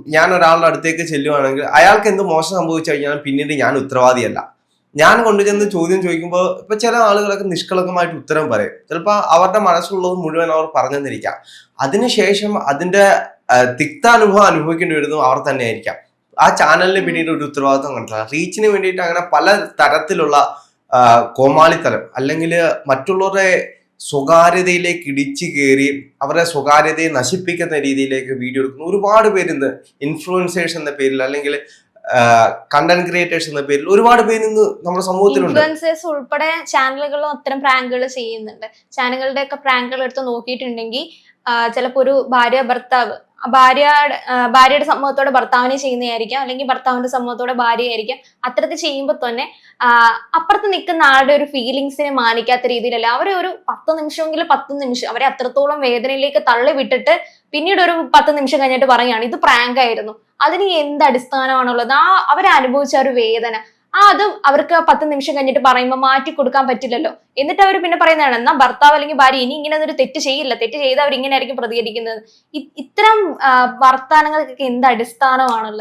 ഞാൻ ഒരാളുടെ അടുത്തേക്ക് ചെല്ലുവാണെങ്കിൽ അയാൾക്ക് എന്ത് മോശം സംഭവിച്ചു കഴിഞ്ഞാൽ പിന്നീട് ഞാൻ ഉത്തരവാദിയല്ല. ഞാൻ കൊണ്ടുചെന്ന് ചോദ്യം ചോദിക്കുമ്പോൾ ഇപ്പൊ ചില ആളുകളൊക്കെ നിഷ്കളങ്കമായിട്ട് ഉത്തരം പറയും. ചിലപ്പോൾ അവരുടെ മനസ്സിലുള്ളത് മുഴുവൻ അവർ പറഞ്ഞെന്നിരിക്കാം. അതിനുശേഷം അതിന്റെ തിക്താനുഭവം അനുഭവിക്കേണ്ടി വരുന്നത് അവർ തന്നെ ആയിരിക്കാം. ആ ചാനലിന് പിന്നീട് ഒരു ഉത്തരവാദിത്വം കണ്ടെത്തുക. റീച്ചിന് വേണ്ടിയിട്ട് അങ്ങനെ പല തരത്തിലുള്ള കോമാളിത്തരം അല്ലെങ്കിൽ മറ്റുള്ളവരുടെ സ്വകാര്യതയിലേക്ക് ഇടിച്ചു കയറി അവരുടെ സ്വകാര്യതയെ നശിപ്പിക്കുന്ന രീതിയിലേക്ക് വീഡിയോ എടുക്കുന്ന ഒരുപാട് പേരിന്ന് ഇൻഫ്ലുവൻസേഴ്സ് എന്ന പേരിൽ അല്ലെങ്കിൽ കണ്ടന്റ് ക്രിയേറ്റേഴ്സ് എന്ന പേരിൽ ഒരുപാട് പേര് ഇന്ന് നമ്മുടെ സമൂഹത്തിലുണ്ട്. ഇൻഫ്ലുവൻസേഴ്സ് ഉൾപ്പെടെ ചാനലുകളും അത്തരം പ്രാങ്കുകൾ ചെയ്യുന്നുണ്ട്. ചാനലുകളുടെ ഒക്കെ പ്രാങ്കുകൾ എടുത്ത് നോക്കിയിട്ടുണ്ടെങ്കിൽ ചിലപ്പോൾ ഒരു ഭർത്താവ് ഭാര്യയുടെ സമൂഹത്തോടെ ഭർത്താവിനെ ചെയ്യുന്നതായിരിക്കാം, അല്ലെങ്കിൽ ഭർത്താവിന്റെ സമൂഹത്തോടെ ഭാര്യയായിരിക്കാം. അത്തരത്തിൽ ചെയ്യുമ്പോൾ തന്നെ അപ്പുറത്ത് നിൽക്കുന്ന ആളുടെ ഒരു ഫീലിങ്സിനെ മാനിക്കാത്ത രീതിയിലല്ല അവരെ ഒരു 10 നിമിഷമെങ്കിലും 10 നിമിഷം അവരെ അത്രത്തോളം വേദനയിലേക്ക് തള്ളി വിട്ടിട്ട് പിന്നീട് ഒരു 10 നിമിഷം കഴിഞ്ഞിട്ട് പറയുകയാണ് ഇത് പ്രാങ്ക് ആയിരുന്നു. അതിന് എന്ത് അടിസ്ഥാനമാണുള്ളത്? അവരനുഭവിച്ച ഒരു വേദന അതും അവർക്ക് 10 നിമിഷം കഴിഞ്ഞിട്ട് പറയുമ്പോൾ മാറ്റി കൊടുക്കാൻ പറ്റില്ലല്ലോ. എന്നിട്ട് അവർ പിന്നെ പറയുന്നതാണ് എന്നാ ഭർത്താവ് അല്ലെങ്കിൽ ഭാര്യ ഇനി ഇങ്ങനെ ഒരു തെറ്റ് ചെയ്യില്ല, തെറ്റ് ചെയ്ത് അവർ ഇങ്ങനെ ആയിരിക്കും പ്രതികരിക്കുന്നത്. ഇത്തരം വർത്താനങ്ങൾക്കൊക്കെ എന്ത് അടിസ്ഥാനമാണുള്ളത്?